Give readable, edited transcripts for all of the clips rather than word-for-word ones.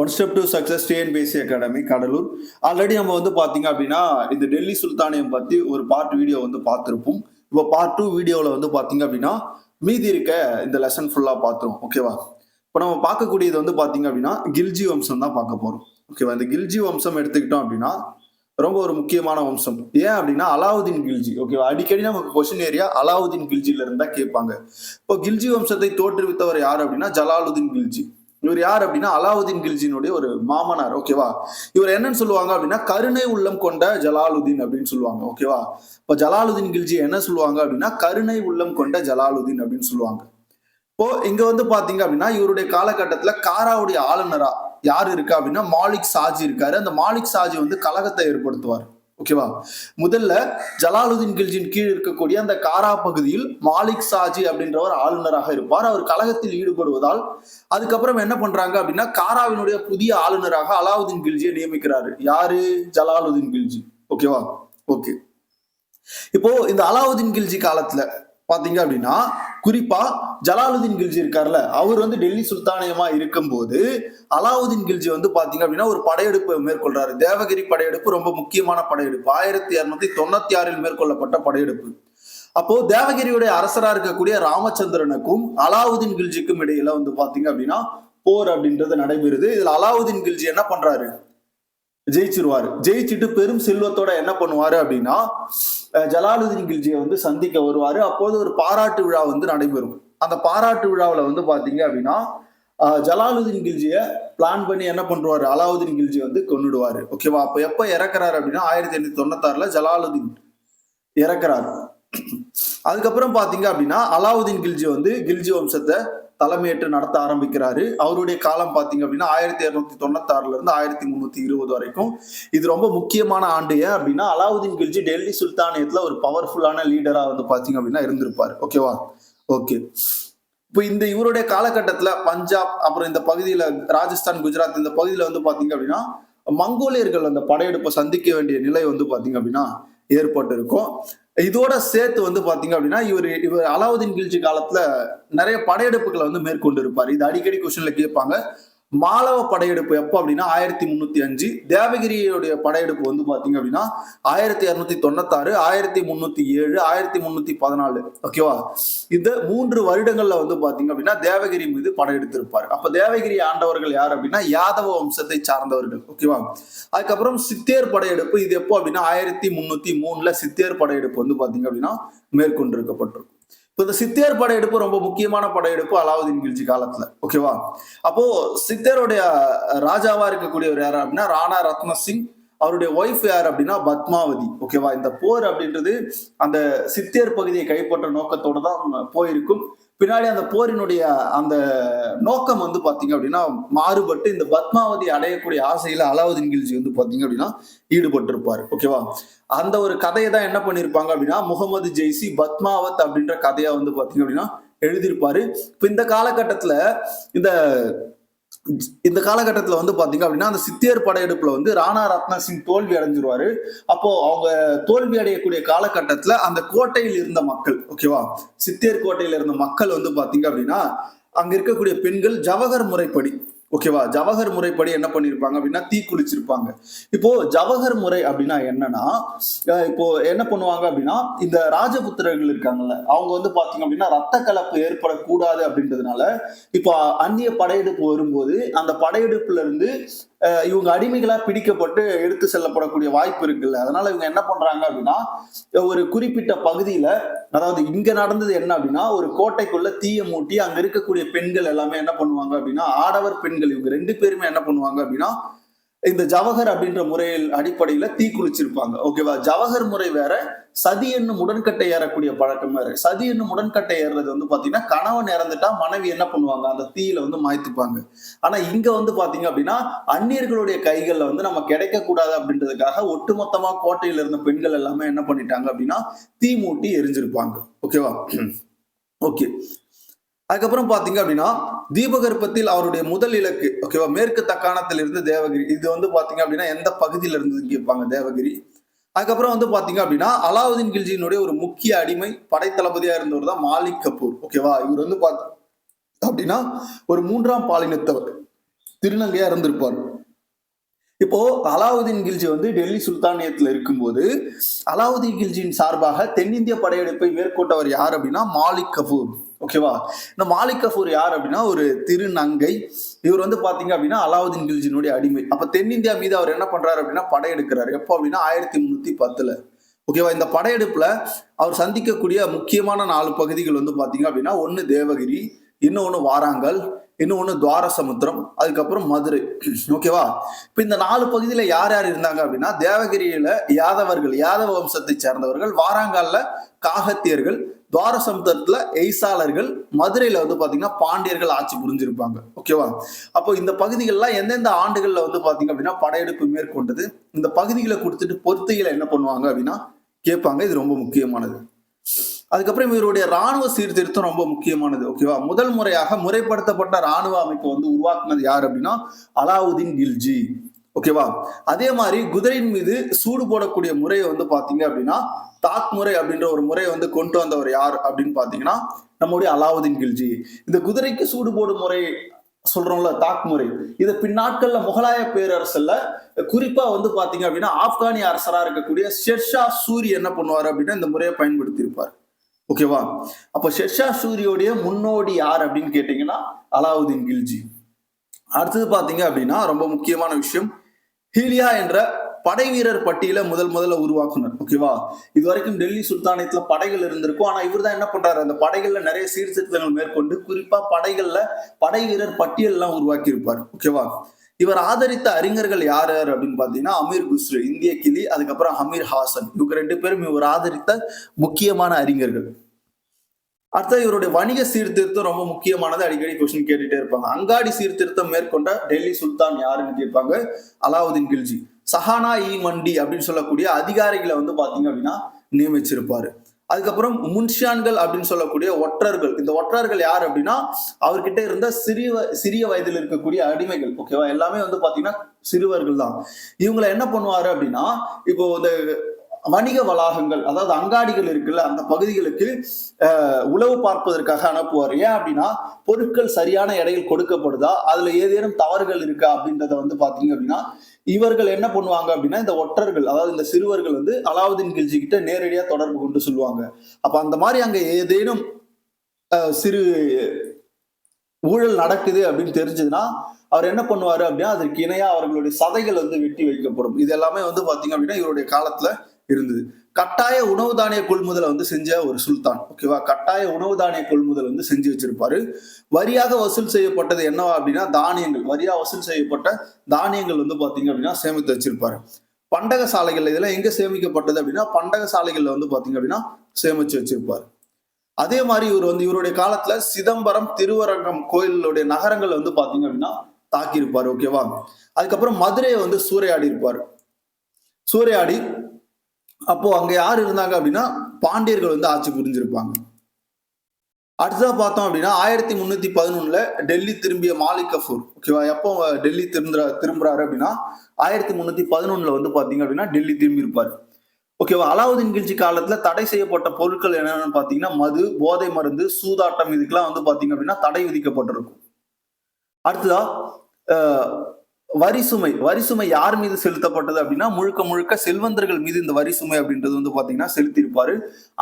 One step to success TNPSC academy Cuddalore. Already நம்ம வந்து பாத்தீங்க அப்படின்னா இந்த டெல்லி சுல்தானியம் பத்தி ஒரு பார்ட் வீடியோ வந்து பார்த்திருப்போம். இப்போ பார்ட் 2 வீடியோல வந்து பாத்தீங்க அப்படின்னா மீதி இருக்க இந்த லெசன் ஃபுல்லா பார்த்துரும். ஓகேவா? இப்போ நம்ம பார்க்கக்கூடியது வந்து பாத்தீங்க அப்படின்னா கில்ஜி வம்சம் தான் பார்க்க போறோம். ஓகேவா? இந்த கில்ஜி வம்சம் எடுத்துக்கிட்டோம் அப்படின்னா ரொம்ப ஒரு முக்கியமான வம்சம். ஏன் அப்படின்னா அலாவுதீன் கில்ஜி. ஓகேவா? அடிக்கடி நமக்கு கொஸ்டின் ஏரியா அலாவுதீன் கில்ஜில இருந்தா கேட்பாங்க. இப்போ கில்ஜி வம்சத்தை தோற்றுவித்தவர் யார் அப்படின்னா ஜலாலுதீன் கில்ஜி. இவர் யார் அப்படின்னா அலாவுதீன் கில்ஜினுடைய ஒரு மாமனார். ஓகேவா? இவர் என்னன்னு சொல்லுவாங்க அப்படின்னா கருணை உள்ளம் கொண்ட ஜலாலுதீன் அப்படின்னு சொல்லுவாங்க. ஓகேவா? இப்ப ஜலாலுதீன் கில்ஜி என்ன சொல்லுவாங்க அப்படின்னா கருணை உள்ளம் கொண்ட ஜலாலுதீன் அப்படின்னு சொல்லுவாங்க. இப்போ இங்க வந்து பாத்தீங்க அப்படின்னா இவருடைய காலகட்டத்துல காராவுடைய ஆளுநரா யார் இருக்கா அப்படின்னா மாலிக் சாஜி இருக்காரு. அந்த மாலிக் சாஜி வந்து கலகத்தை ஏற்படுத்துவார். ஓகேவா? முதல்ல ஜலாலுதீன் கில்ஜின் கீழ் இருக்கக்கூடிய அந்த காரா பகுதியில் மாலிக் சாஜி அப்படின்றவர் ஆளுநராக இருப்பார். அவர் கலகத்தில் ஈடுபடுவதால் அதுக்கப்புறம் என்ன பண்றாங்க அப்படின்னா காராவினுடைய புதிய ஆளுநராக அலாவுதீன் கில்ஜியை நியமிக்கிறாரு. யாரு? ஜலாலுதீன் கில்ஜி. ஓகேவா? ஓகே. இப்போ இந்த அலாவுதீன் கில்ஜி காலத்துல பாத்தீங்க அப்படின்னா குறிப்பா ஜலாலுதீன் கில்ஜி இருக்காருல்ல, அவர் வந்து டெல்லி சுல்தானியமா இருக்கும்போது அலாவுதீன் கில்ஜி வந்து பாத்தீங்க அப்படின்னா ஒரு படையெடுப்பு மேற்கொள்றாரு. தேவகிரி படையெடுப்பு ரொம்ப முக்கியமான படையெடுப்பு. 1296 மேற்கொள்ளப்பட்ட படையெடுப்பு. அப்போ தேவகிரியுடைய அரசரா இருக்கக்கூடிய ராமச்சந்திரனுக்கும் அலாவுதீன் கில்ஜிக்கும் இடையில வந்து பாத்தீங்க அப்படின்னா போர் அப்படின்றது நடைபெறுது. இதுல அலாவுதீன் கில்ஜி என்ன பண்றாரு? ஜெயிச்சிருவாரு. ஜெயிச்சுட்டு பெரும் செல்வத்தோட என்ன பண்ணுவாரு அப்படின்னா ஜலாலுதீன் கில்ஜியை வந்து சந்திக்க வருவாரு. அப்போது ஒரு பாராட்டு விழா வந்து நடைபெறும். அந்த பாராட்டு விழாவில் வந்து பாத்தீங்க அப்படின்னா ஜலாலுதீன் கில்ஜியை பிளான் பண்ணி என்ன பண்றாரு? அலாவுதீன் கில்ஜி வந்து கொன்னுடுவாரு. ஓகேவா? அப்ப எப்ப இறக்குறாரு அப்படின்னா 1896 ஜலாலுதீன் இறக்குறாரு. அதுக்கப்புறம் பாத்தீங்க அப்படின்னா அலாவுதீன் கில்ஜி வந்து கில்ஜி வம்சத்தை தலைமையேற்று நடத்த ஆரம்பிக்கிறாரு. அவருடைய காலம் பாத்தீங்க அப்படின்னா 1296 இருந்து 1320 வரைக்கும். இது ரொம்ப முக்கியமான ஆண்டு. ஏன் அப்படின்னா அலாவுதீன் கில்ஜி டெல்லி சுல்தானியத்துல ஒரு பவர்ஃபுல்லான லீடரா வந்து பாத்தீங்க அப்படின்னா இருந்திருப்பாரு. ஓகேவா? ஓகே. இப்போ இந்த இவருடைய காலகட்டத்துல பஞ்சாப் அப்புறம் இந்த பகுதியில ராஜஸ்தான் குஜராத் இந்த பகுதியில வந்து பாத்தீங்க அப்படின்னா மங்கோலியர்கள் அந்த படையெடுப்பை சந்திக்க வேண்டிய நிலை வந்து பாத்தீங்க அப்படின்னா ஏற்பட்டு இருக்கும். இதோட சேர்த்து வந்து பாத்தீங்க அப்படின்னா இவர் அலாவுதீன் கில்ஜி காலத்துல நிறைய படையெடுப்புகளை வந்து மேற்கொண்டு இருப்பார். இது அடிக்கடி கொஸ்டின்ல கேட்பாங்க. மாலவ படையெடுப்பு எப்போ அப்படின்னா 1305. தேவகிரியுடைய படையெடுப்பு வந்து பாத்தீங்க அப்படின்னா 1296, 1307, 1314. ஓகேவா? இந்த 3 வருடங்கள்ல வந்து பாத்தீங்க அப்படின்னா தேவகிரி மீது படையெடுத்திருப்பார். அப்ப தேவகிரி ஆண்டவர்கள் யார் அப்படின்னா யாதவ வம்சத்தை சார்ந்தவர்கள். ஓகேவா? அதுக்கப்புறம் சித்தேர் படையெடுப்பு இது எப்போ அப்படின்னா 1303 சித்தேர் படையெடுப்பு வந்து பாத்தீங்க அப்படின்னா மேற்கொண்டிருக்கப்பட்டிருக்கும். இப்போ இந்த சித்தேர் படையெடுப்பு ரொம்ப முக்கியமான படையெடுப்பு அலாவுதீன் கில்ஜி காலத்துல. ஓகேவா? அப்போ சித்தேருடைய ராஜாவா இருக்கக்கூடியவர் யார் அப்படின்னா ராணா ரத்ன சிங். அவருடைய ஒய்ஃப் யார் அப்படின்னா பத்மாவதி. ஓகேவா? இந்த போர் அப்படின்றது அந்த சித்தேர் பகுதியை கைப்பற்ற நோக்கத்தோட தான் போயிருக்கும். பின்னாடி அந்த போரினுடைய அந்த நோக்கம் வந்து பாத்தீங்க அப்படின்னா மாறுபட்டு இந்த பத்மாவதி அடையக்கூடிய ஆசையில அலாவுதீன் கில்ஜி வந்து பாத்தீங்க அப்படின்னா ஈடுபட்டு இருப்பாரு. ஓகேவா? அந்த ஒரு கதையை தான் என்ன பண்ணிருப்பாங்க அப்படின்னா முகமது ஜெய்சி பத்மாவத் அப்படின்ற கதையா வந்து பாத்தீங்க அப்படின்னா எழுதியிருப்பாரு. இப்ப இந்த காலகட்டத்துல இந்த காலகட்டத்துல வந்து பாத்தீங்க அப்படின்னா அந்த சித்தியர் படையெடுப்புல வந்து ராணா ரத்ன சிங் தோல்வி அடைஞ்சிருவாரு. அப்போ அவங்க தோல்வி அடையக்கூடிய காலகட்டத்துல அந்த கோட்டையில் இருந்த மக்கள், ஓகேவா, சித்தியர் கோட்டையில இருந்த மக்கள் வந்து பாத்தீங்க அப்படின்னா அங்க இருக்கக்கூடிய பெண்கள் ஜவஹர் முறைப்படி, ஓகேவா, ஜவஹர் முறைப்படி என்ன பண்ணிருப்பாங்க அப்படின்னா தீ குளிச்சிருப்பாங்க. இப்போ ஜவஹர் முறை அப்படின்னா என்னன்னா இப்போ என்ன பண்ணுவாங்க அப்படின்னா இந்த ராஜபுத்திரர்கள் இருக்காங்கல்ல அவங்க வந்து பாத்தீங்க அப்படின்னா ரத்த கலப்பு ஏற்படக்கூடாது அப்படின்றதுனால இப்போ அந்நிய படையெடுப்பு வரும்போது அந்த படையெடுப்புல இருந்து இவங்க அடிமைகளா பிடிக்கப்பட்டு எடுத்து செல்லப்படக்கூடிய வாய்ப்பு இருக்குல்ல. அதனால இவங்க என்ன பண்றாங்க அப்படின்னா ஒரு குறிப்பிட்ட பகுதியில, அதாவது இங்க நடந்தது என்ன அப்படின்னா ஒரு கோட்டைக்குள்ள தீய மூட்டி அங்க இருக்கக்கூடிய பெண்கள் எல்லாமே என்ன பண்ணுவாங்க அப்படின்னா ஆடவர் பெண்கள் இவங்க 2 பேருமே என்ன பண்ணுவாங்க அப்படின்னா இந்த ஜவஹர் அப்படின்ற முறையில் அடிப்படையில தீ குளிச்சிருப்பாங்க. ஓகேவா? ஜவஹர் முறை வேற, சதி என்னும் உடன்கட்டை ஏறக்கூடிய பழக்கம் வேற. சதி என்னும் உடன்கட்டை ஏறுறது வந்து பாத்தீங்கன்னா கணவன் இறந்துட்டா மனைவி என்ன பண்ணுவாங்க அந்த தீயில வந்து மாய்த்துப்பாங்க. ஆனா இங்க வந்து பாத்தீங்க அப்படின்னா அந்நியர்களுடைய கைகள்ல வந்து நம்ம கிடைக்க கூடாது அப்படின்றதுக்காக ஒட்டுமொத்தமா கோட்டையில இருந்த பெண்கள் எல்லாமே என்ன பண்ணிட்டாங்க அப்படின்னா தீ மூட்டி எரிஞ்சிருப்பாங்க. ஓகேவா? ஓகே. அதுக்கப்புறம் பாத்தீங்க அப்படின்னா தீபகற்பத்தில் அவருடைய முதல் இலக்கு, ஓகேவா, மேற்கு தக்காணத்தில் இருந்து தேவகிரி. இது வந்து பாத்தீங்க அப்படின்னா எந்த பகுதியில இருந்து கேட்பாங்க? தேவகிரி. அதுக்கப்புறம் வந்து பாத்தீங்க அப்படின்னா அலாவுதீன் கில்ஜியினுடைய ஒரு முக்கிய அடிமை படைத்தளபதியா இருந்தவர் தான் மாலிக் கபூர். ஓகேவா? இவர் வந்து அப்படின்னா ஒரு 3ஆம் பாலினத்தவர். திருநங்கையா இருந்திருப்பார். இப்போ அலாவுதீன் கில்ஜி வந்து டெல்லி சுல்தானியத்துல இருக்கும்போது அலாவுதீன் கில்ஜியின் சார்பாக தென்னிந்திய படையெடுப்பை மேற்கொண்டவர் யார் அப்படின்னா மாலிக் கஃபூர். ஓகேவா? இந்த மாலிக் கஃபூர் யார் அப்படின்னா ஒரு திருநங்கை. இவர் வந்து பாத்தீங்க அப்படின்னா அலாவுதீன் கில்ஜினுடைய அடிமை. அப்ப தென்னிந்தியா மீது அவர் என்ன பண்றாரு அப்படின்னா படையெடுக்கிறாரு. எப்போ அப்படின்னா 1310. ஓகேவா? இந்த படையெடுப்புல அவர் சந்திக்கக்கூடிய முக்கியமான 4 பகுதிகள் வந்து பாத்தீங்க அப்படின்னா ஒன்னு தேவகிரி, இன்னொன்னு வாராங்கல், இன்னொன்னு துவாரசமுத்திரம், அதுக்கப்புறம் மதுரை. ஓகேவா? இப்ப இந்த 4 பகுதியில யார் யார் இருந்தாங்க அப்படின்னா தேவகிரியில யாதவர்கள், யாதவ வம்சத்தை சேர்ந்தவர்கள், வாராங்கால்ல காகத்தியர்கள், துவாரசமுத்திரத்துல எய்சாளர்கள், மதுரையில வந்து பாத்தீங்கன்னா பாண்டியர்கள் ஆட்சி புரிஞ்சிருப்பாங்க. ஓகேவா? அப்போ இந்த பகுதிகள்லாம் எந்தெந்த ஆண்டுகள்ல வந்து பாத்தீங்க அப்படின்னா படையெடுப்பு மேற்கொண்டது, இந்த பகுதிகளை கொடுத்துட்டு பொறுத்தைகளை என்ன பண்ணுவாங்க அப்படின்னா கேட்பாங்க. இது ரொம்ப முக்கியமானது. அதுக்கப்புறம் இவருடைய ராணுவ சீர்திருத்தம் ரொம்ப முக்கியமானது. ஓகேவா? முதல் முறையாக முறைப்படுத்தப்பட்ட ராணுவ அமைப்பை வந்து உருவாக்குனது யார் அப்படின்னா அலாவுதீன் கில்ஜி. ஓகேவா? அதே மாதிரி குதிரையின் மீது சூடு போடக்கூடிய முறையை வந்து பாத்தீங்க அப்படின்னா தாக் முறை அப்படின்ற ஒரு முறையை வந்து கொண்டு வந்தவர் யார் அப்படின்னு பாத்தீங்கன்னா நம்முடைய அலாவுதீன் கில்ஜி. இந்த குதிரைக்கு சூடு போடும் முறை சொல்றோம்ல தாக் முறை, இதை பின்னாட்கள்ல முகலாய பேரரசுல குறிப்பா வந்து பாத்தீங்க அப்படின்னா ஆப்கானிய அரசரா இருக்கக்கூடிய ஷெர்ஷா சூரி என்ன பண்ணுவாரு அப்படின்னா இந்த முறையை பயன்படுத்தி இருப்பார். ஓகேவா? அப்ப ஷெர்ஷா சூரியோடைய முன்னோடி யார் அப்படின்னு கேட்டீங்கன்னா அலாவுதீன் கில்ஜி. அடுத்தது பாத்தீங்க அப்படின்னா ரொம்ப முக்கியமான விஷயம், ஹீலியா என்ற படை வீரர் பட்டியல முதல்ல உருவாக்குனர். ஓகேவா? இது வரைக்கும் டெல்லி சுல்தானியத்துல படைகள் இருந்திருக்கும். ஆனா இவர் தான் என்ன பண்றாரு, அந்த படைகள்ல நிறைய சீர்திருத்தங்கள் மேற்கொண்டு குறிப்பா படைகள்ல படை வீரர் பட்டியல் எல்லாம் உருவாக்கி இருப்பார். ஓகேவா? இவர் ஆதரித்த அறிஞர்கள் யார் யார் அப்படின்னு பாத்தீங்கன்னா அமீர் குஸ்ரு, இந்திய கிளி, அதுக்கப்புறம் அமீர் ஹாசன். இவங்க 2 பேரும் இவர் ஆதரித்த முக்கியமான அறிஞர்கள். அடுத்தது இவருடைய வணிக சீர்திருத்தம் ரொம்ப முக்கியமானது. அடிக்கடி கொஸ்டின் கேட்டுட்டே இருப்பாங்க. அங்காடி சீர்திருத்தம் மேற்கொண்ட டெல்லி சுல்தான் யாருன்னு கேட்பாங்க, அலாவுதீன் கில்ஜி. சஹானா இ மண்டி அப்படின்னு சொல்லக்கூடிய அதிகாரிகளை வந்து பாத்தீங்க அப்படின்னா நியமிச்சிருப்பாரு. அதுக்கப்புறம் முன்ஷியான்கள் அப்படின்னு சொல்லக்கூடிய ஒற்றர்கள். இந்த ஒற்றர்கள் யார் அப்படின்னா அவர்கிட்ட இருந்த சிறிய வயதில் இருக்கக்கூடிய அடிமைகள். ஓகேவா? எல்லாமே வந்து பாத்தீங்கன்னா சிறுவர்கள் தான். இவங்களை என்ன பண்ணுவாரு அப்படின்னா இப்போ இந்த வணிக வளாகங்கள், அதாவது அங்காடிகள் இருக்குல்ல, அந்த பகுதிகளுக்கு உளவு பார்ப்பதற்காக அனுப்புவார். ஏன் அப்படின்னா பொருட்கள் சரியான எடையில் கொடுக்கப்படுதா, அதுல ஏதேனும் தவறுகள் இருக்கா அப்படின்றத வந்து பாத்தீங்க அப்படின்னா இவர்கள் என்ன பண்ணுவாங்க அப்படின்னா இந்த ஒற்றர்கள், அதாவது இந்த சிறுவர்கள் வந்து அலாவுதீன் கில்ஜி கிட்ட நேரடியா தொடர்பு கொண்டு சொல்லுவாங்க. அப்ப அந்த மாதிரி அங்க ஏதேனும் சிறு ஊழல் நடக்குது அப்படின்னு தெரிஞ்சதுன்னா அவர் என்ன பண்ணுவாரு அப்படின்னா அதற்கு இணையா அவர்களுடைய சதைகள் வந்து வெட்டி வைக்கப்படும். இது எல்லாமே வந்து பாத்தீங்க அப்படின்னா இவருடைய காலத்துல இருந்தது. கட்டாய உணவு தானிய கொள்முதலை வந்து செஞ்ச ஒரு சுல்தான். ஓகேவா? கட்டாய உணவு தானிய கொள்முதல் வந்து செஞ்சு வச்சிருப்பாரு. வரியாக வசூல் செய்யப்பட்டது என்னவா அப்படின்னா தானியங்கள், வரியா வசூல் செய்யப்பட்ட தானியங்கள் வந்து பாத்தீங்க அப்படின்னா சேமித்து வச்சிருப்பாரு. பண்டக சாலைகள் இதெல்லாம் எங்க சேமிக்கப்பட்டது அப்படின்னா பண்டக சாலைகள்ல வந்து பாத்தீங்க அப்படின்னா சேமிச்சு வச்சிருப்பாரு. அதே மாதிரி இவர் வந்து இவருடைய காலத்துல சிதம்பரம், திருவரங்கம் கோயிலுடைய நகரங்கள் வந்து பாத்தீங்க அப்படின்னா தாக்கியிருப்பாரு. ஓகேவா? அதுக்கப்புறம் மதுரையை வந்து சூறையாடி இருப்பாரு. சூறையாடி அப்போ அங்க யார் இருந்தாங்க அப்படின்னா பாண்டியர்கள் வந்து ஆட்சி புரிஞ்சிருப்பாங்க. அடுத்ததா பார்த்தோம் அப்படின்னா 1311 டெல்லி திரும்பிய மாலிக் கஃபூர். ஓகேவா? எப்போ டெல்லி திரும்புறாரு அப்படின்னா 1311 வந்து பாத்தீங்க அப்படின்னா டெல்லி திரும்பி இருப்பாரு. ஓகேவா? அலாவுதீன் கில்ஜி காலத்துல தடை செய்யப்பட்ட பொருட்கள் என்னன்னு பாத்தீங்கன்னா மது, போதை மருந்து, சூதாட்டம், இதுக்கெல்லாம் வந்து பாத்தீங்க அப்படின்னா தடை விதிக்கப்பட்டிருக்கும். அடுத்ததா வரிசுமை யார் மீது செலுத்தப்பட்டது அப்படின்னா முழுக்க செல்வந்தர்கள் மீது இந்த வரிசுமை அப்படின்றது வந்து பாத்தீங்கன்னா செலுத்தியிருப்பாரு.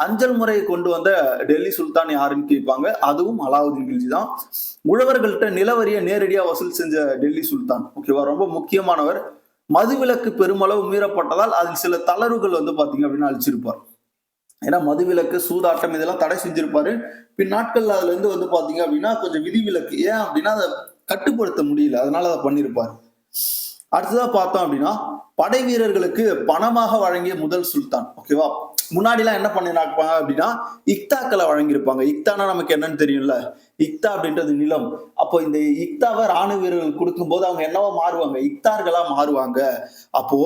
அஞ்சல் முறையை கொண்டு வந்த டெல்லி சுல்தான் யாருன்னு கேட்பாங்க, அதுவும் அலாவுதீன் கில்ஜி தான். உழவர்கள்ட்ட நிலவரியை நேரடியா வசூல் செஞ்ச டெல்லி சுல்தான். ஓகேவா? ரொம்ப முக்கியமானவர். மதுவிலக்கு பெருமளவு மீறப்பட்டதால் அதில் சில தளர்வுகள் வந்து பாத்தீங்க அப்படின்னா அழிச்சிருப்பார். ஏன்னா மதுவிலக்கு, சூதாட்டம் இதெல்லாம் தடை செஞ்சிருப்பாரு. பின் நாட்கள்ல அதுல இருந்து வந்து பாத்தீங்க அப்படின்னா கொஞ்சம் விதிவிலக்கு, ஏன் அப்படின்னா அதை கட்டுப்படுத்த முடியல, அதனால அதை பண்ணிருப்பாரு. அடுத்ததா பார்த்தோம் அப்படின்னா படை வீரர்களுக்கு பணமாக வழங்கிய முதல் சுல்தான். ஓகேவா? முன்னாடி எல்லாம் என்ன பண்ணிருப்பாங்க அப்படின்னா இக்தாக்களை வழங்கியிருப்பாங்க. இக்தானா நமக்கு என்னன்னு தெரியும்ல, இக்தா அப்படின்றது நிலம். அப்போ இந்த இக்தாவை ராணுவ வீரர்கள் கொடுக்கும் போது அவங்க என்னவா மாறுவாங்க, இக்தார்களா மாறுவாங்க. அப்போ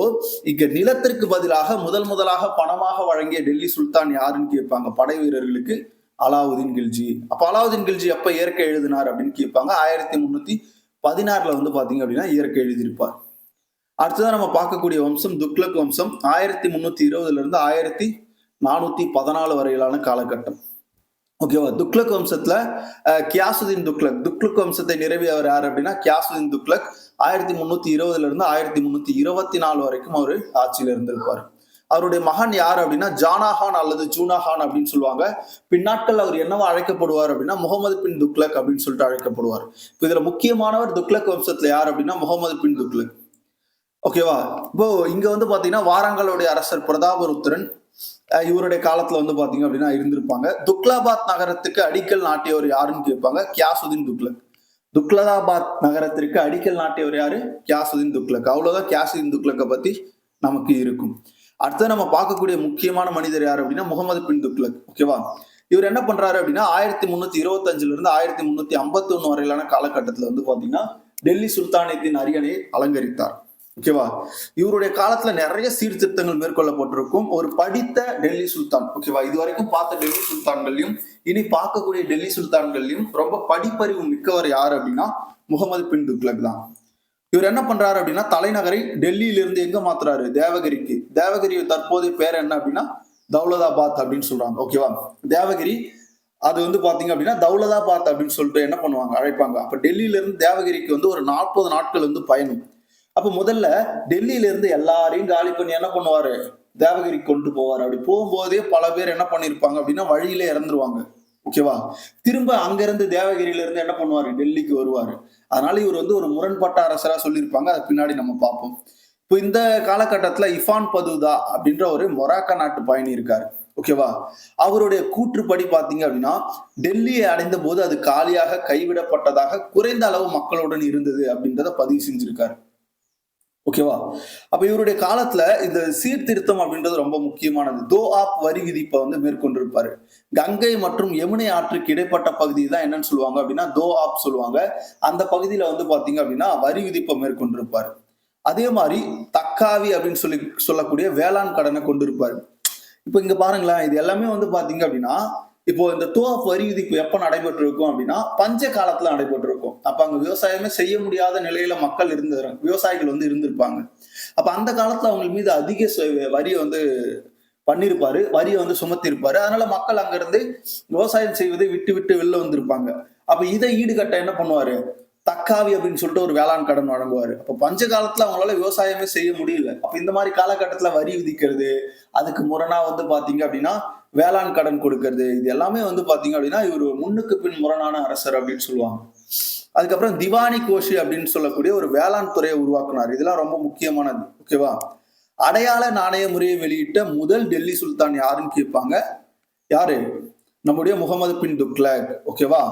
இங்க நிலத்திற்கு பதிலாக முதலாக பணமாக வழங்கிய டெல்லி சுல்தான் யாருன்னு கேட்பாங்க படை வீரர்களுக்கு, அலாவுதீன் கில்ஜி. அப்ப அலாவுதீன் கில்ஜி எப்ப இயற்கை எழுதினார் அப்படின்னு கேட்பாங்க, 1316 வந்து பாத்தீங்க அப்படின்னா இயற்கை எழுதியிருப்பார். அடுத்ததான் நம்ம பார்க்கக்கூடிய வம்சம் துக்ளக் வம்சம். 1320 இருந்து 1414 வரையிலான காலகட்டம். ஓகேவா? துக்ளக் வம்சத்துல கியாசுதீன் துக்ளக் வம்சத்தை நிறுவியவர் யார் அப்படின்னா கியாசுதீன் துக்ளக். 1320 இருந்து 1324 வரைக்கும் அவரு ஆட்சியில இருந்திருப்பாரு. அவருடைய மகன் யார் அப்படின்னா ஜானாகான் அல்லது ஜூனாகான் அப்படின்னு சொல்லுவாங்க. பின்னாட்கள் அவர் என்னவா அழைக்கப்படுவார் அப்படின்னா முகமது பின் துக்ளக் அப்படின்னு சொல்லிட்டு அழைக்கப்படுவார். இப்ப இதுல முக்கியமானவர் துக்ளக் வம்சத்துல யார் அப்படின்னா முகமது பின் துக்ளக். ஓகேவா? இப்போ இங்க வந்து பாத்தீங்கன்னா வாராங்களுடைய அரசர் பிரதாபருத்திரன் இவருடைய காலத்துல வந்து பாத்தீங்க அப்படின்னா இருந்திருப்பாங்க. துக்லாபாத் நகரத்துக்கு அடிக்கல் நாட்டியவர் யாருன்னு கேட்பாங்க, கியாசுதீன் துக்ளக். துக்லகாபாத் நகரத்திற்கு அடிக்கல் நாட்டியவர் யாரு? கியாசுதீன் துக்ளக். அவ்வளவுதான் கியாசுதீன் துக்ளக்கை பத்தி நமக்கு இருக்கும். அடுத்து நம்ம பார்க்கக்கூடிய முக்கியமான மனிதர் யார் அப்படின்னா முகமது பின் துக்ளக். ஓகேவா? இவர் என்ன பண்றாரு அப்படின்னா 1325 இருந்து 1351 வரையிலான காலகட்டத்துல வந்து பாத்தீங்கன்னா டெல்லி சுல்தானியத்தின் அரியணையை அலங்கரித்தார். ஓகேவா? இவருடைய காலத்துல நிறைய சீர்திருத்தங்கள் மேற்கொள்ளப்பட்டிருக்கும். ஒரு படித்த டெல்லி சுல்தான். ஓகேவா? இதுவரைக்கும் பார்த்த டெல்லி சுல்தான்களையும் இனி பார்க்கக்கூடிய டெல்லி சுல்தான்களையும் ரொம்ப படிப்பறிவு மிக்கவர் யார் அப்படின்னா முகமது பின் துக்ளக் தான். இவர் என்ன பண்றாரு அப்படின்னா தலைநகரை டெல்லியில இருந்து எங்க மாத்துறாரு? தேவகிரிக்கு. தேவகிரி தற்போதைய பேர் என்ன அப்படின்னா தௌலதாபாத் அப்படின்னு சொல்றாங்க. ஓகேவா? தேவகிரி அது வந்து பாத்தீங்க அப்படின்னா தௌலதாபாத் அப்படின்னு சொல்லிட்டு என்ன பண்ணுவாங்க, அழைப்பாங்க. அப்ப டெல்லியில இருந்து தேவகிரிக்கு வந்து ஒரு 40 நாட்கள் வந்து பயணம். அப்ப முதல்ல டெல்லியில இருந்து எல்லாரையும் காலி பண்ணி என்ன பண்ணுவாரு? தேவகிரிக்கு கொண்டு போவாரு. அப்படி போகும்போதே பல பேர் என்ன பண்ணிருப்பாங்க அப்படின்னா வழியில இறந்துருவாங்க. ஓகேவா? திரும்ப அங்க இருந்து தேவகிரியில இருந்து என்ன பண்ணுவாரு? டெல்லிக்கு வருவாரு. அதனால இவர் வந்து ஒரு முரண்பட்ட அரசரா சொல்லியிருப்பாங்க. அதை பின்னாடி நம்ம பார்ப்போம். இப்போ இந்த காலகட்டத்துல இஃபான் பதூதா அப்படின்ற ஒரு மொராக்கா நாட்டு பயணி இருக்காரு. ஓகேவா? அவருடைய கூற்றுப்படி பாத்தீங்க அப்படின்னா டெல்லியை அடைந்த போது அது காலியாக கைவிடப்பட்டதாக குறைந்த அளவு மக்களுடன் இருந்தது அப்படின்றத பதிவு செஞ்சிருக்காரு. ஓகேவா? அப்ப இவருடைய காலத்துல இந்த சீர்திருத்தம் அப்படின்றது ரொம்ப முக்கியமானது. தோ ஆப் வரி விதிப்பை வந்து மேற்கொண்டிருப்பாரு. கங்கை மற்றும் யமுனை ஆற்றுக்கு இடைப்பட்ட பகுதி தான் என்னன்னு சொல்லுவாங்க அப்படின்னா தோ ஆப் சொல்லுவாங்க. அந்த பகுதியில வந்து பாத்தீங்க அப்படின்னா வரி விதிப்பை மேற்கொண்டிருப்பாரு. அதே மாதிரி தக்காவி அப்படின்னு சொல்லக்கூடிய வேளாண் கடனை கொண்டிருப்பாரு. இப்ப இங்க பாருங்களேன், இது எல்லாமே வந்து பாத்தீங்க அப்படின்னா இப்போ இந்த தோப் வரி விதிப்பு எப்ப நடைபெற்று இருக்கும் அப்படின்னா பஞ்ச காலத்துல நடைபெற்று இருக்கும். அப்ப அங்க விவசாயமே செய்ய முடியாத நிலையில மக்கள் விவசாயிகள் வந்து இருந்திருப்பாங்க. அப்ப அந்த காலத்துல அவங்க மீது அதிக வரியை வந்து பண்ணிருப்பாரு, வரியை வந்து சுமத்தி இருப்பாரு. அதனால மக்கள் அங்க இருந்து விவசாயம் செய்வதை விட்டு விட்டு வெளில வந்திருப்பாங்க. அப்ப இதை ஈடுகட்ட என்ன பண்ணுவாரு? தக்காவி அப்படின்னு சொல்லிட்டு ஒரு வேளாண் கடன் வழங்குவாரு. அப்ப பஞ்ச காலத்துல அவங்களால விவசாயமே செய்ய முடியல. அப்ப இந்த மாதிரி காலகட்டத்துல வரி விதிக்கிறது, அதுக்கு முரணா வந்து பாத்தீங்க அப்படின்னா வேளாண் கடன் கொடுக்கறது, இது எல்லாமே வந்து பாத்தீங்க அப்படின்னா இவர் முன்னுக்கு பின் முரணான அரசர் அப்படின்னு சொல்லுவாங்க. அதுக்கப்புறம் திவானி கோஷி அப்படின்னு சொல்லக்கூடிய ஒரு வேளாண் துறையை உருவாக்குனார். இதெல்லாம் ரொம்ப முக்கியமானது. ஓகேவா? அடையாள நாணய முறையை வெளியிட்ட முதல் டெல்லி சுல்தான் யாருன்னு கேட்பாங்க. யாரு? நம்முடைய முகமது பின் துக்ளக். ஓகேவா?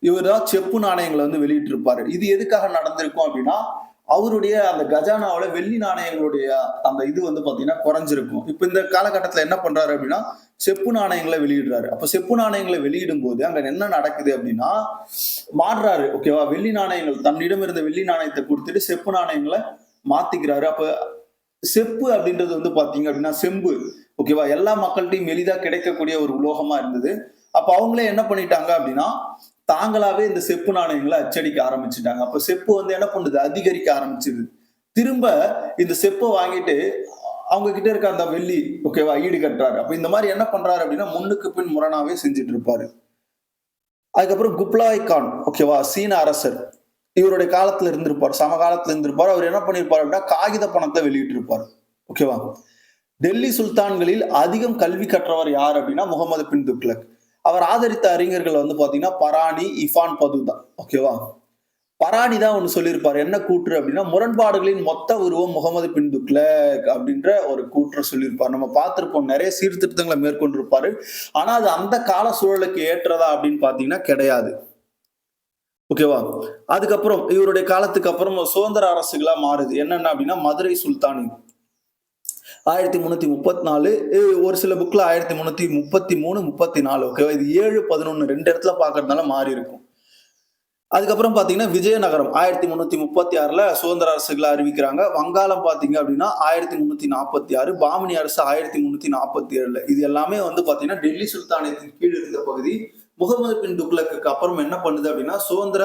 இவர் தான் செப்பு நாணயங்களை வந்து வெளியிட்டு இருப்பாரு. இது எதுக்காக நடந்திருக்கும் அப்படின்னா அவருடைய அந்த கஜானாவோட வெள்ளி நாணயங்களுடைய அந்த இது வந்து பாத்தீங்கன்னா குறைஞ்சிருக்கும். இப்ப இந்த காலகட்டத்துல என்ன பண்றாரு அப்படின்னா செப்பு நாணயங்களை வெளியிடுறாரு. அப்ப செப்பு நாணயங்களை வெளியிடும் போது அங்க என்ன நடக்குது அப்படின்னா மாறுறாரு. ஓகேவா? வெள்ளி நாணயங்கள் தன்னிடம் இருந்த வெள்ளி நாணயத்தை கொடுத்துட்டு செப்பு நாணயங்களை மாத்திக்கிறாரு. அப்ப செப்பு அப்படின்றது வந்து பாத்தீங்க அப்படின்னா செம்பு. ஓகேவா? எல்லா மக்கள்கிட்டையும் எளிதா கிடைக்கக்கூடிய ஒரு உலோகமா இருந்தது. அப்ப அவங்களே என்ன பண்ணிட்டாங்க அப்படின்னா தாங்களாவே இந்த செப்பு நாணயங்களை அச்சடிக்க ஆரம்பிச்சுட்டாங்க. அப்ப செப்பு வந்து என்ன பண்ணுது? அதிகரிக்க ஆரம்பிச்சிருது. திரும்ப இந்த செப்பை வாங்கிட்டு அவங்க கிட்ட இருக்க அந்த வெள்ளி ஓகேவா ஈடு கட்டுறாரு. அப்ப இந்த மாதிரி என்ன பண்றாரு அப்படின்னா முன்னுக்கு பின் முரணாவே செஞ்சுட்டு இருப்பாரு. அதுக்கப்புறம் குப்லாய் கான் ஓகேவா சீன அரசர் இவருடைய காலத்துல இருந்திருப்பார், சமகாலத்துல இருந்திருப்பார். அவர் என்ன பண்ணிருப்பாரு அப்படின்னா காகித பணத்தை வெளியிட்டு இருப்பார். ஓகேவா? டெல்லி சுல்தான்களில் அதிகம் கல்வி கற்றவர் யார் அப்படின்னா முகமது பின் துக்ளக். அவர் ஆதரித்த அறிஞர்கள் வந்து பாத்தீங்கன்னா பராணி, இஃபான் பதூதா. ஓகேவா? பராணி தான் ஒண்ணு சொல்லியிருப்பாரு. என்ன கூற்று அப்படின்னா முரண்பாடுகளின் மொத்த உருவம் முகமது பின் துக்ளக் அப்படின்ற ஒரு கூற்று சொல்லியிருப்பார். நம்ம பார்த்திருப்போம், நிறைய சீர்திருத்தங்களை மேற்கொண்டிருப்பாரு. ஆனா அது அந்த கால சூழலுக்கு ஏற்றதா அப்படின்னு பாத்தீங்கன்னா கிடையாது. ஓகேவா? அதுக்கப்புறம் இவருடைய காலத்துக்கு அப்புறம் சுதந்திர அரசுகளா மாறுது. என்னென்ன அப்படின்னா மதுரை சுல்தானி 1334, ஒரு சில புக்ல 1333, 34. ஓகேவா? இது 7, 11 ரெண்டு இடத்துல பாக்குறதுனால மாறி இருக்கும். அதுக்கப்புறம் பாத்தீங்கன்னா விஜயநகரம் 1336 சுதந்திர அரசுகளை அறிவிக்கிறாங்க. வங்காளம் பாத்தீங்க அப்படின்னா 1346, பாமனி அரசு 1347. இது எல்லாமே வந்து பாத்தீங்கன்னா டெல்லி சுல்தானியத்தின் கீழ் இருந்த பகுதி. முகமது பின் துக்ளக்கு அப்புறம் என்ன பண்ணுது அப்படின்னா சுதந்திர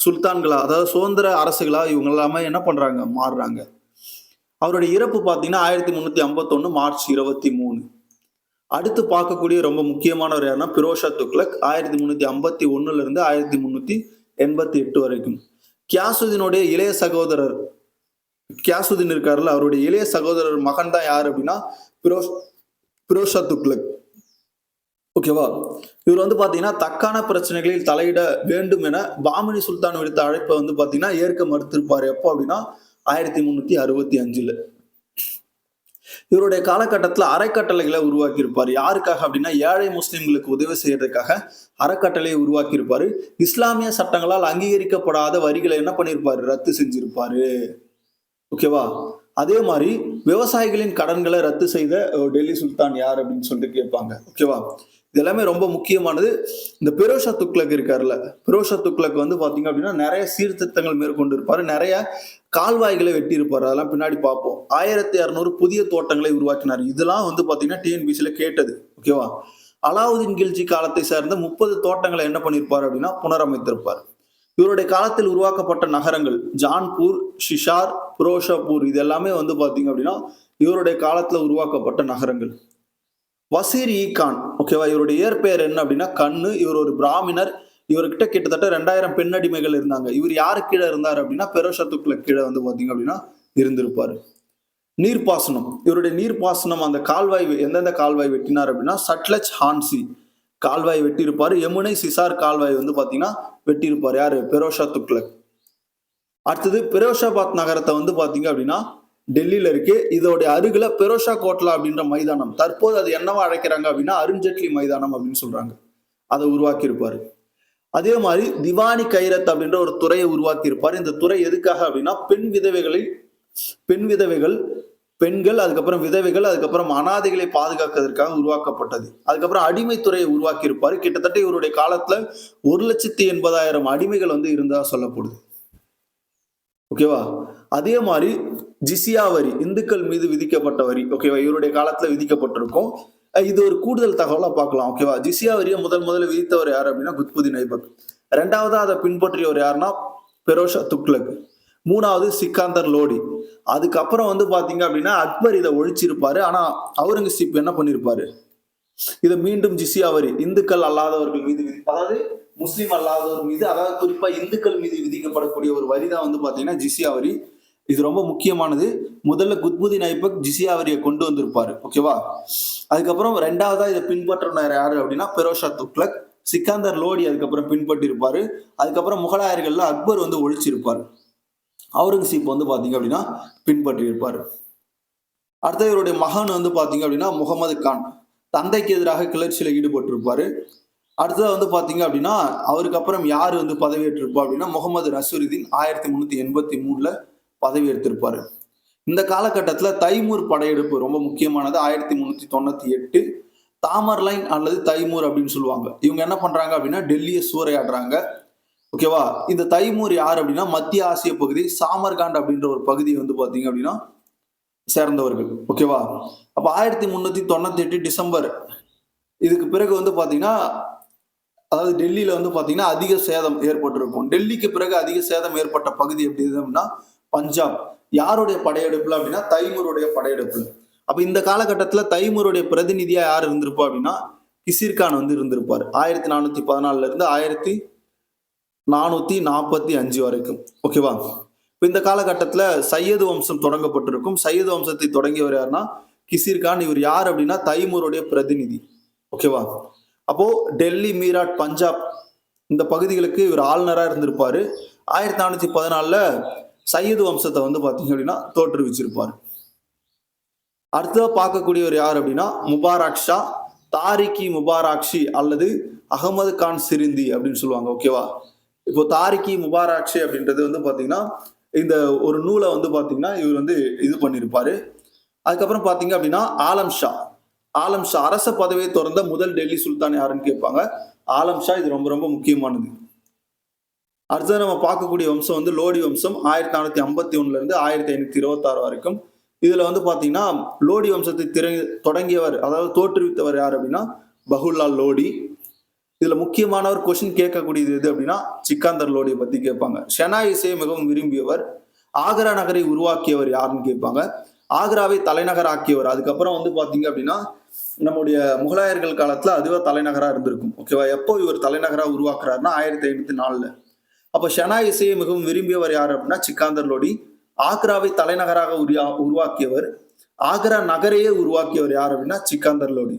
சுல்தான்களா, அதாவது சுதந்திர அரசுகளா இவங்க எல்லாமே என்ன பண்றாங்க? மாறுறாங்க. அவருடைய இறப்பு பாத்தீங்கன்னா 1351 மார்ச் 23. அடுத்து பார்க்கக்கூடிய ரொம்ப முக்கியமானவர் யாருன்னா பிரோஷா துக்ளக் 1351 இருந்து 1388 வரைக்கும். கியாசுதீனுடைய இளைய சகோதரர் கியாசுதீன் இருக்காருல்ல, அவருடைய இளைய சகோதரர் மகன் தான் யாரு அப்படின்னா பிரோஷா துக்ளக். ஓகேவா? இவர் வந்து பாத்தீங்கன்னா தக்கான பிரச்சனைகளில் தலையிட வேண்டும் என பாமினி சுல்தான் விடுத்த அழைப்பை வந்து பாத்தீங்கன்னா ஏற்க மறுத்திருப்பாரு. எப்போ அப்படின்னா 1365. இவருடைய காலகட்டத்தில் அறக்கட்டளைகளை உருவாக்கி இருப்பாரு. யாருக்காக அப்படின்னா ஏழை முஸ்லிம்களுக்கு உதவி செய்யறதுக்காக அறக்கட்டளையை உருவாக்கி இருப்பாரு. இஸ்லாமிய சட்டங்களால் அங்கீகரிக்கப்படாத வரிகளை என்ன பண்ணிருப்பாரு, ரத்து செஞ்சிருப்பாரு. ஓகேவா? அதே மாதிரி விவசாயிகளின் கடன்களை ரத்து செய்த டெல்லி சுல்தான் யார் அப்படின்னு சொல்லிட்டு கேட்பாங்க. ஓகேவா? இது எல்லாமே ரொம்ப முக்கியமானது. இந்த பெரோஷா துக்ளக் இருக்காருல்ல, பெரோஷா துக்ளக் வந்து பாத்தீங்க அப்படின்னா நிறைய சீர்திருத்தங்கள் மேற்கொண்டு இருப்பாரு, நிறைய கால்வாய்களை வெட்டி இருப்பாரு. அதெல்லாம் பின்னாடி பார்ப்போம். 1600 புதிய தோட்டங்களை உருவாக்கினார். இதெல்லாம் வந்து பாத்தீங்கன்னா டிஎன்பிசில கேட்டது. ஓகேவா? அலாவுதீன் கில்ஜி காலத்தை சேர்ந்த 30 தோட்டங்களை என்ன பண்ணிருப்பாரு அப்படின்னா புனரமைத்திருப்பார். இவருடைய காலத்தில் உருவாக்கப்பட்ட நகரங்கள் ஜான்பூர், ஷிஷார், புரோஷாப்பூர், இது எல்லாமே வந்து பாத்தீங்க அப்படின்னா இவருடைய காலத்துல உருவாக்கப்பட்ட நகரங்கள். வசீர் இ கான், ஓகேவா, இவருடைய இயற்பெயர் என்ன அப்படின்னா கண்ணு. இவர் ஒரு பிராமணர். இவர்கிட்ட கிட்டத்தட்ட 2000 பெண் அடிமைகள் இருந்தாங்க. இவர் யாரு கீழே இருந்தார் அப்படின்னா பெரோஷா துக்ளக் கீழே வந்து பாத்தீங்க அப்படின்னா இருந்திருப்பாரு. நீர்ப்பாசனம், இவருடைய நீர்ப்பாசனம் அந்த கால்வாய் எந்தெந்த கால்வாய் வெட்டினார் அப்படின்னா சட்லஜ், ஹான்சி கால்வாய் வெட்டியிருப்பாரு. யமுனை, சிசார் கால்வாய் வந்து பாத்தீங்கன்னா வெட்டியிருப்பாரு. யாரு, பெரோஷா துக்ளக். அடுத்தது பெரோஷாபாத் நகரத்தை வந்து பாத்தீங்க அப்படின்னா டெல்லியில இருக்கு. இதோடைய அருகில பெரோஷா கோட்லா அப்படின்ற மைதானம், தற்போது அது என்னவா அழைக்கிறாங்க அப்படின்னா அருண்ஜேட்லி மைதானம் அப்படின்னு சொல்றாங்க, அதை உருவாக்கி இருப்பாரு. அதே மாதிரி திவானி கைரத் அப்படின்ற ஒரு துறையை உருவாக்கி இருப்பாரு. இந்த துறை எதுக்காக அப்படின்னா பெண் விதவைகள், பெண்கள், அதுக்கப்புறம் விதவைகள், அதுக்கப்புறம் அனாதைகளை பாதுகாக்கிறதுக்காக உருவாக்கப்பட்டது. அதுக்கப்புறம் அடிமைத்துறையை உருவாக்கி இருப்பாரு. கிட்டத்தட்ட இவருடைய காலத்துல 1,80,000 அடிமைகள் வந்து இருந்தா சொல்லப்படுது. ஓகேவா? அதே மாதிரி ஜிசியா வரி, இந்துக்கள் மீது விதிக்கப்பட்ட வரி, ஓகேவா, இவருடைய காலத்துல விதிக்கப்பட்டிருக்கும். இது ஒரு கூடுதல் தகவலா பார்க்கலாம். ஓகேவா? ஜிசியா வரியை முதல்ல விதித்தவர் யார் அப்படின்னா குத்புதீன் ஐபக். ரெண்டாவதா அதை பின்பற்றியவர் யாருன்னா பெரோஷா துக்ளக். மூணாவது சிக்கந்தர் லோடி. அதுக்கப்புறம் வந்து பாத்தீங்க அப்படின்னா அக்பர் இதை ஒழிச்சிருப்பாரு. ஆனா அவுரங்கசீப் என்ன பண்ணிருப்பாரு, இதை மீண்டும் ஜிசியா வரி, இந்துக்கள் அல்லாதவர்கள் மீது அதாவது முஸ்லிம் அல்லாதவர் மீது, அதாவது குறிப்பா இந்துக்கள் மீது விதிக்கப்படக்கூடிய ஒரு வரி தான் வந்து பாத்தீங்கன்னா ஜிசியா வரி. இது ரொம்ப முக்கியமானது. முதல்ல குத்புதீன் ஐபக் ஜிசியா வரியை கொண்டு வந்திருப்பாரு. ஓகேவா? அதுக்கப்புறம் ரெண்டாவதா இதை பின்பற்றினார் யாரு அப்படின்னா பெரோஷா துக்ளக். சிக்கந்தர் லோடி அதுக்கப்புறம் பின்பற்றி இருப்பாரு. அதுக்கப்புறம் முகலாயர்கள்ல அக்பர் வந்து ஒழிச்சிருப்பாரு. அவுரங்கசீப் வந்து பாத்தீங்க அப்படின்னா பின்பற்றி இருப்பாரு. அடுத்த இவருடைய மகன் வந்து பாத்தீங்க அப்படின்னா முகமது கான், தந்தைக்கு எதிராக கிளர்ச்சியில ஈடுபட்டிருப்பாரு. அடுத்தது வந்து பாத்தீங்க அப்படின்னா அவருக்கு அப்புறம் யாரு வந்து பதவியேற்றிருப்பா அப்படின்னா முகமது நசருதீன் 1383 பதவி எடுத்திருப்பாரு. இந்த காலகட்டத்துல தைமூர் படையெடுப்பு ரொம்ப முக்கியமானது. 1398 தாமர்லைன் அல்லது தைமூர் அப்படின்னு சொல்லுவாங்க. இவங்க என்ன பண்றாங்க அப்படின்னா டெல்லியை சூறையாடுறாங்க. ஓகேவா? இந்த தைமூர் யார் அப்படின்னா மத்திய ஆசிய பகுதி, சாமர்காண்ட் அப்படின்ற ஒரு பகுதி வந்து பாத்தீங்க அப்படின்னா சேர்ந்தவர்கள். ஓகேவா? அப்ப 1398 டிசம்பர், இதுக்கு பிறகு வந்து பாத்தீங்கன்னா அதாவது டெல்லியில வந்து பாத்தீங்கன்னா அதிக சேதம் ஏற்பட்டிருக்கும். டெல்லிக்கு பிறகு அதிக சேதம் ஏற்பட்ட பகுதி எப்படி அப்படின்னா பஞ்சாப். யாருடைய படையெடுப்புல அப்படின்னா தைமூருடைய படையெடுப்புல. அப்ப இந்த காலகட்டத்துல தைமூருடைய பிரதிநிதியா யார் இருந்திருப்பா அப்படின்னா கிசிர்கான் வந்து இருந்திருப்பாரு. 1414 இருந்து 1445 வரைக்கும். ஓகேவா? இப்ப இந்த காலகட்டத்துல சையது வம்சம் தொடங்கப்பட்டிருக்கும். சையது வம்சத்தை தொடங்கியவர் யாருன்னா கிசிர்கான். இவர் யார் அப்படின்னா தைமூருடைய பிரதிநிதி. ஓகேவா? அப்போ டெல்லி, மீராட், பஞ்சாப் இந்த பகுதிகளுக்கு இவர் ஆளுநரா இருந்திருப்பாரு. 1414 சையது வம்சத்தை வந்து பாத்தீங்க அப்படின்னா தோற்றுவிச்சிருப்பாரு. அடுத்ததா பார்க்கக்கூடியவர் யார் அப்படின்னா முபாரக் ஷா, தாரிகி முபாராக்ஷி அல்லது அகமது கான் சிரிந்தி அப்படின்னு சொல்லுவாங்க. ஓகேவா? இப்போ தாரிகி முபாராக்ஷி அப்படின்றது வந்து பாத்தீங்கன்னா இந்த ஒரு நூலை வந்து பாத்தீங்கன்னா இவர் வந்து இது பண்ணிருப்பாரு. அதுக்கப்புறம் பாத்தீங்க அப்படின்னா ஆலம் ஷா அரச பதவியை தொடர்ந்த முதல் டெல்லி சுல்தான் யாருன்னு கேட்பாங்க. ஆலம் ஷா. இது ரொம்ப ரொம்ப முக்கியமானது. அடுத்தது நம்ம பார்க்கக்கூடிய வம்சம் வந்து லோடி வம்சம். 1451 இருந்து 1526 வரைக்கும். இதுல வந்து பாத்தீங்கன்னா லோடி வம்சத்தை தொடங்கியவர், அதாவது தோற்றுவித்தவர் யார் அப்படின்னா பஹுல்லால் லோடி. இதுல முக்கியமானவர் கொஸ்டின் கேட்கக்கூடியது எது அப்படின்னா சிக்கந்தர் லோடியை பத்தி கேட்பாங்க. ஷெனாய் இசையை மிகவும் விரும்பியவர். ஆக்ரா நகரை உருவாக்கியவர் யாருன்னு கேட்பாங்க. ஆக்ராவை தலைநகர் ஆக்கியவர். அதுக்கப்புறம் வந்து பாத்தீங்க அப்படின்னா நம்முடைய முகலாயர்கள் காலத்துல அதுவா தலைநகரா இருந்திருக்கும். ஓகேவா? எப்போ இவர் தலைநகரா உருவாக்குறாருன்னா 1504. அப்ப ஷனா இசையை மிகவும் விரும்பியவர் யார் அப்படின்னா சிக்கந்தர் லோடி. ஆக்ராவை தலைநகராக உருவாக்கியவர், ஆக்ரா நகரையே உருவாக்கியவர் யார் அப்படின்னா சிக்கந்தர் லோடி.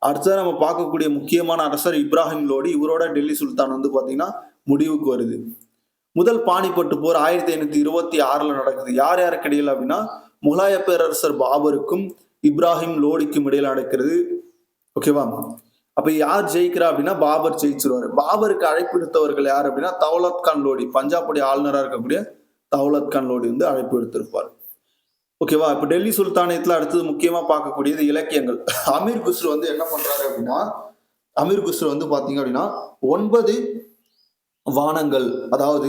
அடுத்தது நம்ம பார்க்கக்கூடிய முக்கியமான அரசர் இப்ராஹிம் லோடி. இவரோட டெல்லி சுல்தான் வந்து பாத்தீங்கன்னா முடிவுக்கு வருது. முதல் பானிபட்டு போர் 1526 நடக்குது. யார் யாருக்கு இடையில அப்படின்னா முகலாய பேரரசர் பாபருக்கும் இப்ராஹிம் லோடிக்கும் இடையில நடக்கிறது. ஓகேவா? அப்ப யார் ஜெயிக்கிறா அப்படின்னா பாபர் ஜெயிச்சிருவாரு. பாபருக்கு அழைப்பு விடுத்தவர்கள் யார் அப்படின்னா தௌலத் கான் லோடி. பஞ்சாபுடைய ஆளுநராக இருக்கக்கூடிய தௌலத் கான் லோடி வந்து அழைப்பு விடுத்திருப்பார். ஓகேவா? இப்ப டெல்லி சுல்தானியத்துல அடுத்தது முக்கியமா பார்க்கக்கூடியது இலக்கியங்கள். அமீர் குஸ்ரு வந்து என்ன பண்றாரு அப்படின்னா, அமீர் குஸ்ரு வந்து பாத்தீங்க அப்படின்னா 9 வானங்கள், அதாவது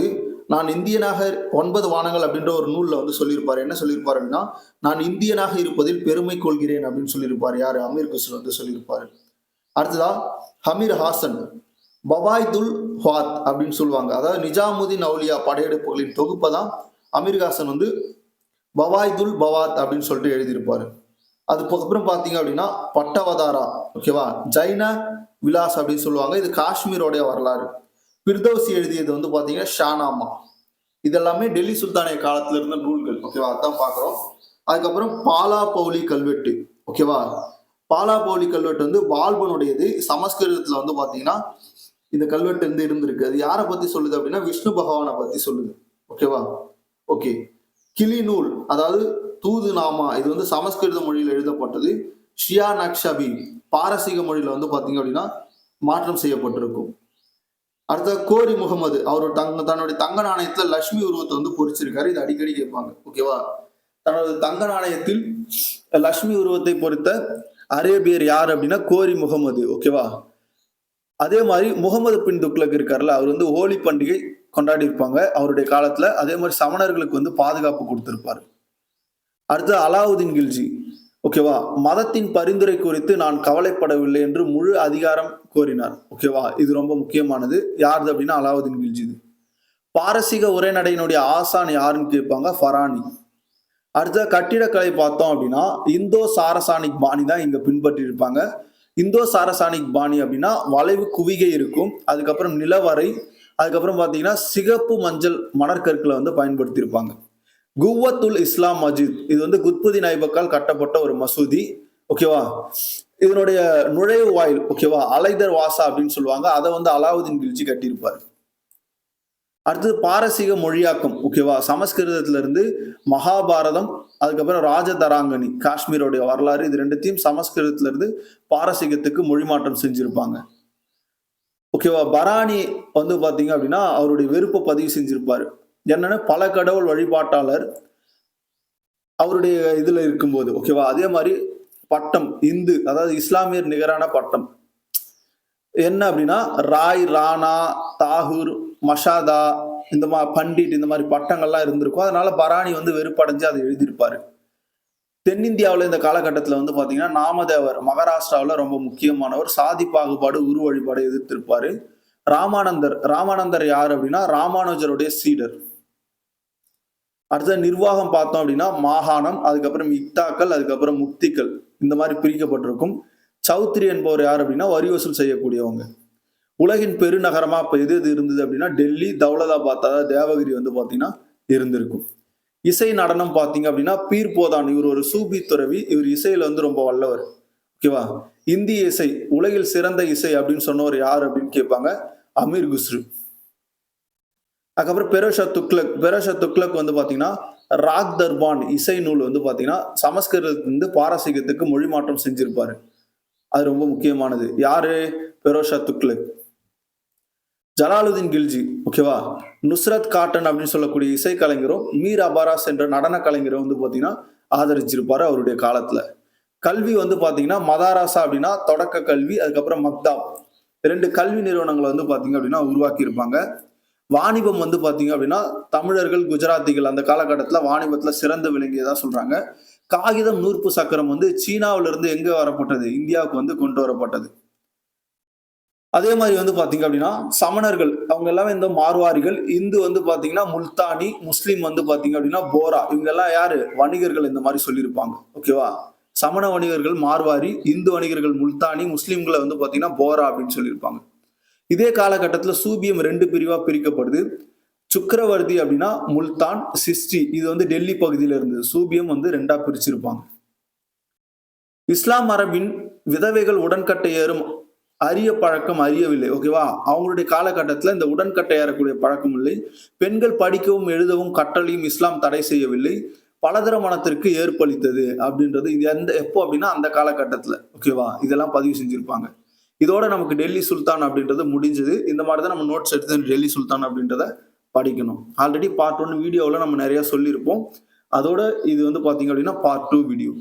நான் இந்தியனாக 9 வானங்கள் அப்படின்ற ஒரு நூல்ல வந்து சொல்லியிருப்பாரு. என்ன சொல்லியிருப்பாரு அப்படின்னா, நான் இந்தியனாக இருப்பதில் பெருமை கொள்கிறேன் அப்படின்னு சொல்லியிருப்பாரு. யாரு? அமீர் குஸ்ரு வந்து சொல்லியிருப்பாரு. அடுத்ததா ஹமீர் ஹாசன் பவாய்துல் ஹாத் அப்படின்னு சொல்லுவாங்க. அதாவது நிஜாமுதீன் அவுலியா படையெடுப்புகளின் தொகுப்பை தான் அமீர் ஹாசன் வந்து பவாய்துல் பவாத் அப்படின்னு சொல்லிட்டு எழுதியிருப்பாரு. அதுக்கப்புறம் பாத்தீங்க அப்படின்னா பட்டவதாரா, ஓகேவா, ஜைன விலாஸ் அப்படின்னு சொல்லுவாங்க. இது காஷ்மீரோடைய வரலாறு. பிர்தௌசி எழுதியது வந்து பாத்தீங்கன்னா ஷானாமா. இதெல்லாமே டெல்லி சுல்தானிய காலத்துல இருந்த நூல்கள். ஓகேவா? அதான் பாக்குறோம். அதுக்கப்புறம் பாலா பௌலி கல்வெட்டு. ஓகேவா? பாலா பௌலி கல்வெட்டு வந்து பால்பனுடையது. சமஸ்கிருதத்துல வந்து பாத்தீங்கன்னா இந்த கல்வெட்டு வந்து இருந்திருக்கு. அது யாரை பத்தி சொல்லுது அப்படின்னா விஷ்ணு பகவானை பத்தி சொல்லுது. ஓகேவா? ஓகே. கிளி நூல், அதாவது தூது நாமா, இது வந்து சமஸ்கிருத மொழியில் எழுதப்பட்டது. ஷியா நக்ஷபி பாரசீக மொழியில வந்து பாத்தீங்க அப்படின்னா மாற்றம் செய்யப்பட்டிருக்கும். அடுத்த கோரி முகமது, அவர் தன்னுடைய தங்க நாணயத்துல லட்சுமி உருவத்தை வந்து பொறிச்சிருக்காரு. இது அடிக்கடி கேட்பாங்க. ஓகேவா? தனது தங்க நாணயத்தில் லட்சுமி உருவத்தை பொறித்த அரேபியர் யார் அப்படின்னா கோரி முகமது. ஓகேவா? அதே மாதிரி முகமது பின் துக்ளக் இருக்காருல்ல, அவர் வந்து ஹோலி பண்டிகை கொண்டாடி இருப்பாங்க அவருடைய காலத்துல. அதே மாதிரி சமணர்களுக்கு வந்து பாதுகாப்பு கொடுத்திருப்பாரு. அடுத்து அலாவுதீன் கில்ஜி. ஓகேவா? மதத்தின் பரிந்துரை குறித்து நான் கவலைப்படவில்லை என்று முழு அதிகாரம் கோரினார். ஓகேவா? இது ரொம்ப முக்கியமானது. யாருது அப்படின்னா அலாவுதீன் கில்ஜி. பாரசீக உரைநடையினுடைய ஆசான் யாருன்னு கேட்பாங்க, ஃபரானி. அடுத்த கட்டிடக்கலை பார்த்தோம் அப்படின்னா இந்தோ சாரசானிக் பாணி தான் இங்க பின்பற்றி இருப்பாங்க. இந்தோ சாரசானிக் பாணி அப்படின்னா வளைவு குவிகை இருக்கும், அதுக்கப்புறம் நிலவரை, அதுக்கப்புறம் பாத்தீங்கன்னா சிகப்பு மஞ்சள் மணற்கற்களை வந்து பயன்படுத்தி இருப்பாங்க. குவத்துல் இஸ்லாம் மஜித், இது வந்து குத்புதீன் ஐபக்கால் கட்டப்பட்ட ஒரு மசூதி. ஓகேவா? இதனுடைய நுழைவு வாயில், ஓகேவா, அலைதர் வாசா அப்படின்னு சொல்லுவாங்க. அதை வந்து அலாவுதீன் கில்ஜி கட்டியிருப்பாரு. அடுத்தது பாரசீக மொழியாக்கம். ஓகேவா? சமஸ்கிருதத்துல இருந்து மகாபாரதம், அதுக்கப்புறம் ராஜதராங்கனி காஷ்மீரோடைய வரலாறு, இது ரெண்டுத்தையும் சமஸ்கிருதத்துல இருந்து பாரசீகத்துக்கு மொழி மாற்றம் செஞ்சிருப்பாங்க. ஓகேவா? பராணி வந்து பாத்தீங்க அப்படின்னா அவருடைய வெறுப்பை பதிவு செஞ்சிருப்பாரு. என்னன்னா பல கடவுள் வழிபாட்டாளர் அவருடைய இதுல இருக்கும்போது. ஓகேவா? அதே மாதிரி பட்டம் இந்து, அதாவது இஸ்லாமியர் நிகரான பட்டம் என்ன அப்படின்னா ராய், ராணா, தாகூர், மஷாதா, இந்த மாதிரி பண்டிட், இந்த மாதிரி பட்டங்கள்லாம் இருந்திருக்கும். அதனால பராணி வந்து வெறுப்படைஞ்சு அதை எழுதியிருப்பாரு. தென்னிந்தியாவில் இந்த காலகட்டத்தில் வந்து பாத்தீங்கன்னா நாமதேவர் மகாராஷ்டிராவில் ரொம்ப முக்கியமானவர். சாதி பாகுபாடு, உரு வழிபாடு எதிர்த்திருப்பாரு. ராமானந்தர் யார் அப்படின்னா ராமானுஜருடைய சீடர். அடுத்த நிர்வாகம் பார்த்தோம் அப்படின்னா மாகாணம், அதுக்கப்புறம் இக்தாக்கள், அதுக்கப்புறம் முக்திகள், இந்த மாதிரி பிரிக்கப்பட்டிருக்கும். சௌத்ரி என்பவர் யார் அப்படின்னா வரி வசூல் செய்யக்கூடியவங்க. உலகின் பெருநகரமா இப்ப எது இருந்தது அப்படின்னா டெல்லி, தௌலதாபாத், அதாவது தேவகிரி வந்து பாத்தீங்கன்னா இருந்திருக்கும். இசை நடனம் பாத்தீங்க அப்படின்னா பீர் போதான், இவர் ஒரு சூபி துறவி. இவர் இசையில வந்து ரொம்ப வல்லவர். ஓகேவா? இந்திய இசை உலகில் சிறந்த இசை அப்படின்னு சொன்னவர் யார் அப்படின்னு கேட்பாங்க, அமீர் குஸ்ரு. அதுக்கப்புறம் பெரோஷா துக்ளக் வந்து பாத்தீங்கன்னா ராக் தர்பான் இசை நூல் வந்து பாத்தீங்கன்னா சமஸ்கிருதத்திலிருந்து பாரசீகத்துக்கு மொழி மாற்றம் செஞ்சிருப்பாரு. அது ரொம்ப முக்கியமானது. யாரு? பெரோஷா துக்ளக். ஜலாலுதீன் கில்ஜி. ஓகேவா? நுஸ்ரத் காட்டன் அப்படின்னு சொல்லக்கூடிய இசை கலைஞரும் மீர் அபாராஸ் என்ற நடன கலைஞரும் வந்து பாத்தீங்கன்னா ஆதரிச்சிருப்பாரு அவருடைய காலத்துல. கல்வி வந்து பாத்தீங்கன்னா மதாராசா அப்படின்னா தொடக்க கல்வி, அதுக்கப்புறம் மக்தாப், 2 கல்வி நிறுவனங்களை வந்து பாத்தீங்க அப்படின்னா உருவாக்கி இருப்பாங்க. வாணிபம் வந்து பாத்தீங்க அப்படின்னா தமிழர்கள், குஜராத்திகள் அந்த காலகட்டத்துல வாணிபத்துல சிறந்து விளங்கியதா சொல்றாங்க. காகிதம், நூற்பு சக்கரம் வந்து சீனாவில இருந்து எங்க வரப்பட்டது? இந்தியாவுக்கு வந்து கொண்டு வரப்பட்டது. அதே மாதிரி வந்து பாத்தீங்க அப்படின்னா சமணர்கள் அவங்க எல்லாமே இந்த மார்வாரிகள். இந்து வந்து பாத்தீங்கன்னா முல்தானி, முஸ்லீம் வந்து பாத்தீங்க அப்படின்னா போரா. இவங்க எல்லாம் யாரு? வணிகர்கள், இந்த மாதிரி சொல்லியிருப்பாங்க. ஓகேவா? சமண வணிகர்கள் மார்வாரி, இந்து வணிகர்கள் முல்தானி, முஸ்லீம்களை வந்து பாத்தீங்கன்னா போரா அப்படின்னு சொல்லியிருப்பாங்க. இதே காலகட்டத்தில் சூபியம் 2 பிரிவா பிரிக்கப்படுது. சுக்கிரவர்த்தி அப்படின்னா முல்தான், சிஸ்டி இது வந்து டெல்லி பகுதியில இருந்தது. சூபியம் வந்து 2ஆ பிரிச்சிருப்பாங்க. இஸ்லாம் மரபின் விதவைகள் உடன்கட்டை ஏறும் அரிய பழக்கம் அறியவில்லை. ஓகேவா? அவங்களுடைய காலகட்டத்துல இந்த உடன்கட்டை ஏறக்கூடிய பழக்கம் இல்லை. பெண்கள் படிக்கவும், எழுதவும் கற்றலையும் இஸ்லாம் தடை செய்யவில்லை. பலதர மனத்திற்கு ஏற்பளித்தது அப்படின்றது இது எப்போ அப்படின்னா அந்த காலகட்டத்துல. ஓகேவா? இதெல்லாம் பதிவு செஞ்சிருப்பாங்க. இதோட நமக்கு டெல்லி சுல்தான் அப்படின்றது முடிஞ்சது. இந்த மாதிரி தான் நம்ம நோட்ஸ் எடுத்து டெல்லி சுல்தான் அப்படின்றத படிக்கணும். ஆல்ரெடி பார்ட் 1 வீடியோவில் நம்ம நிறைய சொல்லியிருப்போம். அதோட இது வந்து பாத்தீங்க அப்படின்னா பார்ட் 2 வீடியோ.